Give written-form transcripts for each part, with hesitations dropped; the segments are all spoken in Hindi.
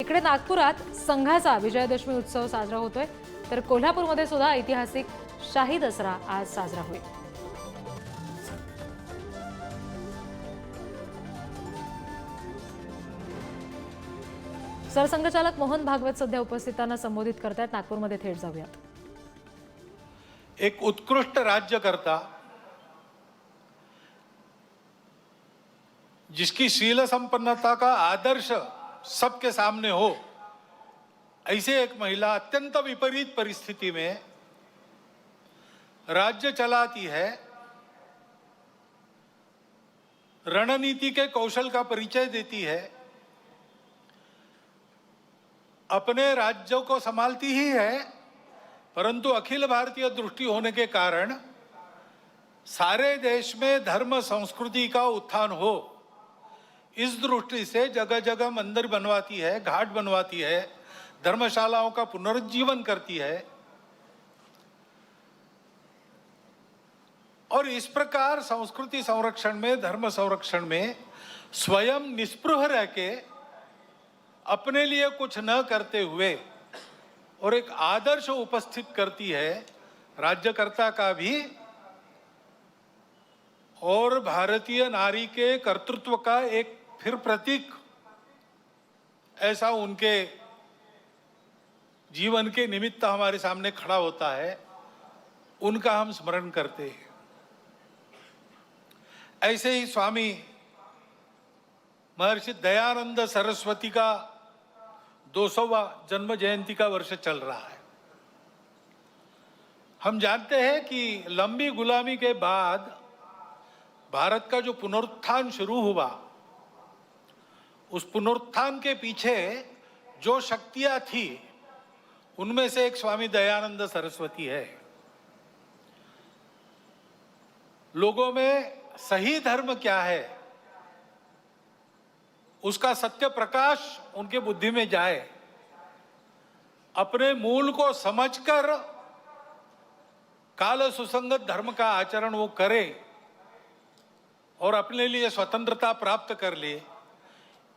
इकडे नागपुरात संघाचा विजयादशमी उत्सव साजरा होतोय, तर कोल्हापूरमध्ये सुद्धा ऐतिहासिक शाही दसरा आज साजरा होईल। सरसंघचालक मोहन भागवत सध्या उपस्थितांना संबोधित करतायत। नागपूरमध्ये थेट जाऊयात। एक उत्कृष्ट राज्यकर्ता जिसकी शील संपन्नता का आदर्श सबके सामने हो, ऐसे एक महिला अत्यंत विपरीत परिस्थिति में राज्य चलाती है, रणनीति के कौशल का परिचय देती है, अपने राज्यों को संभालती ही है, परंतु अखिल भारतीय दृष्टि होने के कारण सारे देश में धर्म संस्कृति का उत्थान हो, इस दृष्टि से जगह जगह मंदिर बनवाती है, घाट बनवाती है, धर्मशालाओं का पुनरुज्जीवन करती है। और इस प्रकार संस्कृति संरक्षण में, धर्म संरक्षण में स्वयं निस्पृह रह के अपने लिए कुछ न करते हुए और एक आदर्श उपस्थित करती है राज्यकर्ता का भी और भारतीय नारी के कर्तृत्व का एक फिर प्रतीक ऐसा उनके जीवन के निमित्त हमारे सामने खड़ा होता है, उनका हम स्मरण करते हैं। ऐसे ही स्वामी महर्षि दयानंद सरस्वती का 200वां जन्म जयंती का वर्ष चल रहा है। हम जानते हैं कि लंबी गुलामी के बाद भारत का जो पुनरुत्थान शुरू हुआ, उस पुनरुत्थान के पीछे जो शक्तियां थी, उनमें से एक स्वामी दयानंद सरस्वती है। लोगों में सही धर्म क्या है, उसका सत्य प्रकाश उनके बुद्धि में जाए, अपने मूल को समझकर काल सुसंगत धर्म का आचरण वो करे और अपने लिए स्वतंत्रता प्राप्त कर ले,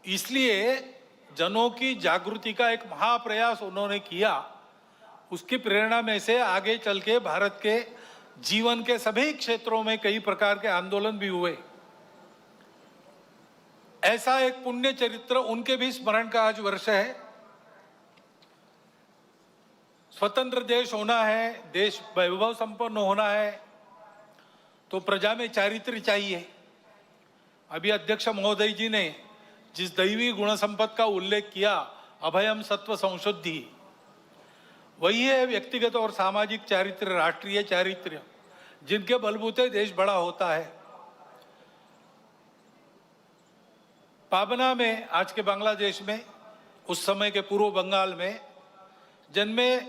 इसलिए जनों की जागृति का एक महाप्रयास उन्होंने किया। उसकी प्रेरणा में से आगे चल के भारत के जीवन के सभी क्षेत्रों में कई प्रकार के आंदोलन भी हुए। ऐसा एक पुण्य चरित्र उनके भी स्मरण का आज वर्ष है। स्वतंत्र देश होना है, देश वैभव संपन्न होना है, तो प्रजा में चारित्र्य चाहिए। अभी अध्यक्ष महोदय जी ने जिस दैवी गुण संपद का उल्लेख किया, अभयम सत्व संशुद्धि, वही है व्यक्तिगत और सामाजिक चारित्र्य, राष्ट्रीय चारित्र्य, जिनके बलबूते देश बड़ा होता है। पाबना में, आज के बांग्लादेश में, उस समय के पूर्व बंगाल में जन्मे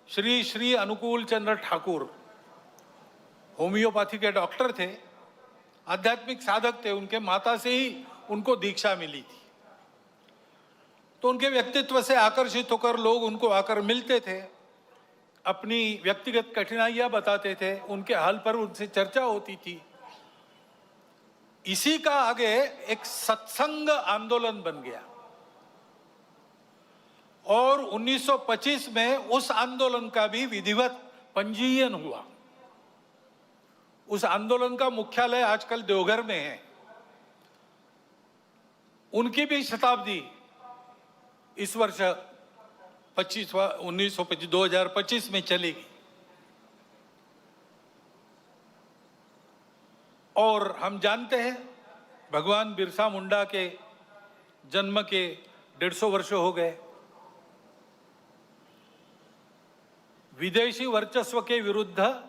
श्री श्री अनुकूल चंद्र ठाकुर होम्योपैथी के डॉक्टर थे, आध्यात्मिक साधक थे। उनके माता से ही उनको दीक्षा मिली थी, तो उनके व्यक्तित्व से आकर्षित होकर लोग उनको आकर मिलते थे, अपनी व्यक्तिगत कठिनाइयां बताते थे, उनके हाल पर उनसे चर्चा होती थी। इसी का आगे एक सत्संग आंदोलन बन गया और 1925 में उस आंदोलन का भी विधिवत पंजीयन हुआ। उस आंदोलन का मुख्यालय आजकल देवघर में है। उनकी भी शताब्दी इस वर्ष 2025 में चलेगी। और हम जानते हैं भगवान बिरसा मुंडा के जन्म के 150 वर्ष हो गए। विदेशी वर्चस्व के विरुद्ध,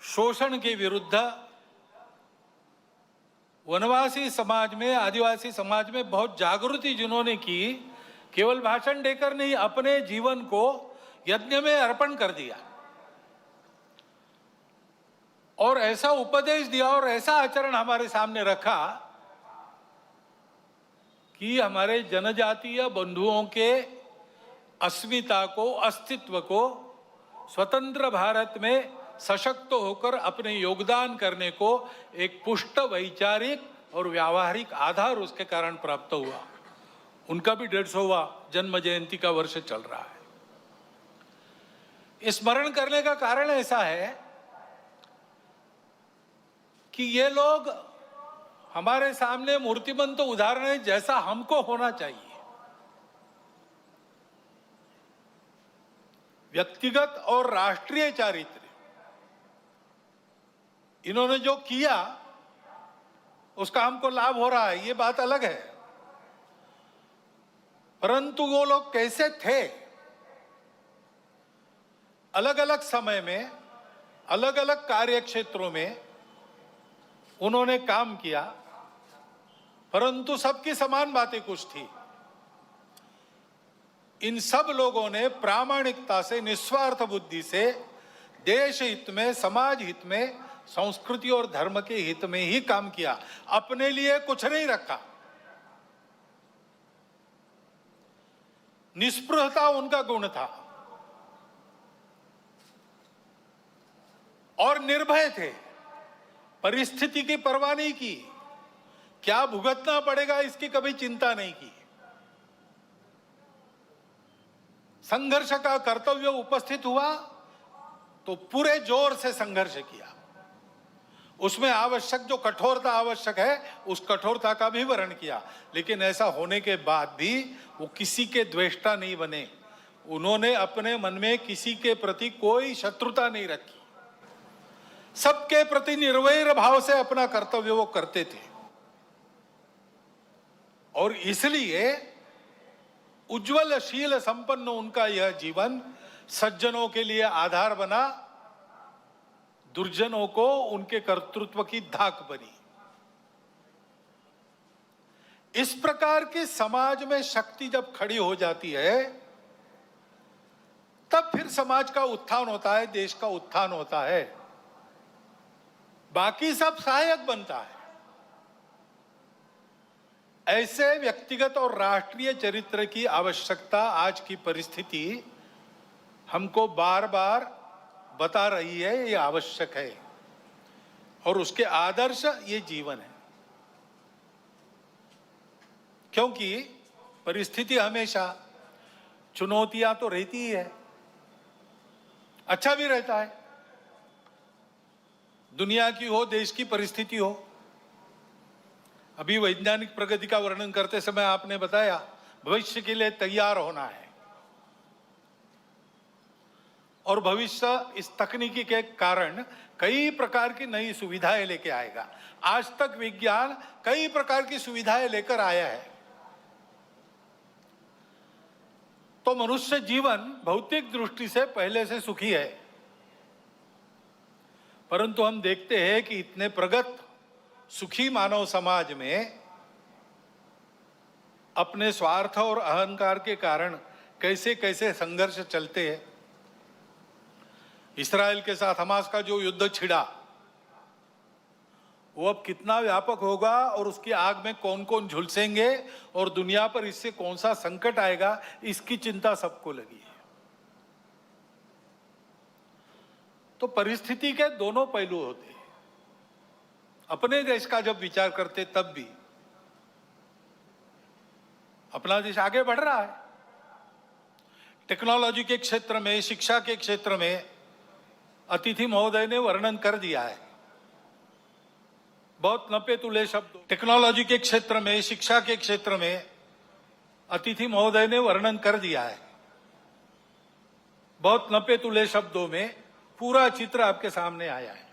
शोषण के विरुद्ध वनवासी समाज में, आदिवासी समाज में बहुत जागृति जिन्होंने की, केवल भाषण देकर नहीं, अपने जीवन को यज्ञ में अर्पण कर दिया और ऐसा उपदेश दिया और ऐसा आचरण हमारे सामने रखा कि हमारे जनजातीय बंधुओं के अस्मिता को, अस्तित्व को स्वतंत्र भारत में सशक्त होकर अपने योगदान करने को एक पुष्ट वैचारिक और व्यावहारिक आधार उसके कारण प्राप्त हुआ। उनका भी 150वां जन्म जयंती का वर्ष चल रहा है। स्मरण करने का कारण ऐसा है कि ये लोग हमारे सामने मूर्तिमंत उदाहरण है जैसा हमको होना चाहिए। व्यक्तिगत और राष्ट्रीय चारित्र्य इन्होंने जो किया उसका हमको लाभ हो रहा है, ये बात अलग है, परंतु वो लोग कैसे थे, अलग अलग समय में अलग अलग कार्य क्षेत्रों में उन्होंने काम किया, परंतु सबकी समान बातें कुछ थी। इन सब लोगों ने प्रामाणिकता से, निस्वार्थ बुद्धि से देश हित में, समाज हित में, संस्कृति और धर्म के हित में ही काम किया, अपने लिए कुछ नहीं रखा। निस्पृहता उनका गुण था और निर्भय थे, परिस्थिति की परवाह नहीं की, क्या भुगतना पड़ेगा इसकी कभी चिंता नहीं की। संघर्ष का कर्तव्य उपस्थित हुआ तो पूरे जोर से संघर्ष किया, उसमें आवश्यक जो कठोरता आवश्यक है उस कठोरता का भी वर्ण किया, लेकिन ऐसा होने के बाद भी वो किसी के द्वेष्टा नहीं बने। उन्होंने अपने मन में किसी के प्रति कोई शत्रुता नहीं रखी, सबके प्रति निर्वैर भाव से अपना कर्तव्य वो करते थे। और इसलिए उज्ज्वलशील संपन्न उनका यह जीवन सज्जनों के लिए आधार बना, दुर्जनों को उनके कर्तृत्व की धाक बनी। इस प्रकार की समाज में शक्ति जब खड़ी हो जाती है तब फिर समाज का उत्थान होता है, देश का उत्थान होता है, बाकी सब सहायक बनता है। ऐसे व्यक्तिगत और राष्ट्रीय चरित्र की आवश्यकता आज की परिस्थिति हमको बार बार बता रही है, ये आवश्यक है, और उसके आदर्श ये जीवन है। क्योंकि परिस्थिति हमेशा चुनौतियां तो रहती ही है, अच्छा भी रहता है, दुनिया की हो, देश की परिस्थिति हो। अभी वैज्ञानिक प्रगति का वर्णन करते समय आपने बताया भविष्य के लिए तैयार होना है, और भविष्य इस तकनीकी के कारण कई प्रकार की नई सुविधाएं लेके आएगा। आज तक विज्ञान कई प्रकार की सुविधाएं लेकर आया है, तो मनुष्य जीवन भौतिक दृष्टि से पहले से सुखी है, परंतु हम देखते हैं कि इतने प्रगत सुखी मानव समाज में अपने स्वार्थ और अहंकार के कारण कैसे कैसे संघर्ष चलते हैं। इस्राएल के साथ हमास का जो युद्ध छिड़ा वो अब कितना व्यापक होगा और उसकी आग में कौन कौन झुलसेंगे और दुनिया पर इससे कौन सा संकट आएगा, इसकी चिंता सबको लगी है। तो परिस्थिति के दोनों पहलू होते हैं। अपने देश का जब विचार करते तब भी अपना देश आगे बढ़ रहा है, टेक्नोलॉजी के क्षेत्र में, शिक्षा के क्षेत्र में अतिथि महोदय ने वर्णन कर दिया है, बहुत नपे तुले शब्द। टेक्नोलॉजी के क्षेत्र में, शिक्षा के क्षेत्र में अतिथि महोदय ने वर्णन कर दिया है, बहुत नपे तुले शब्दों में पूरा चित्र आपके सामने आया है।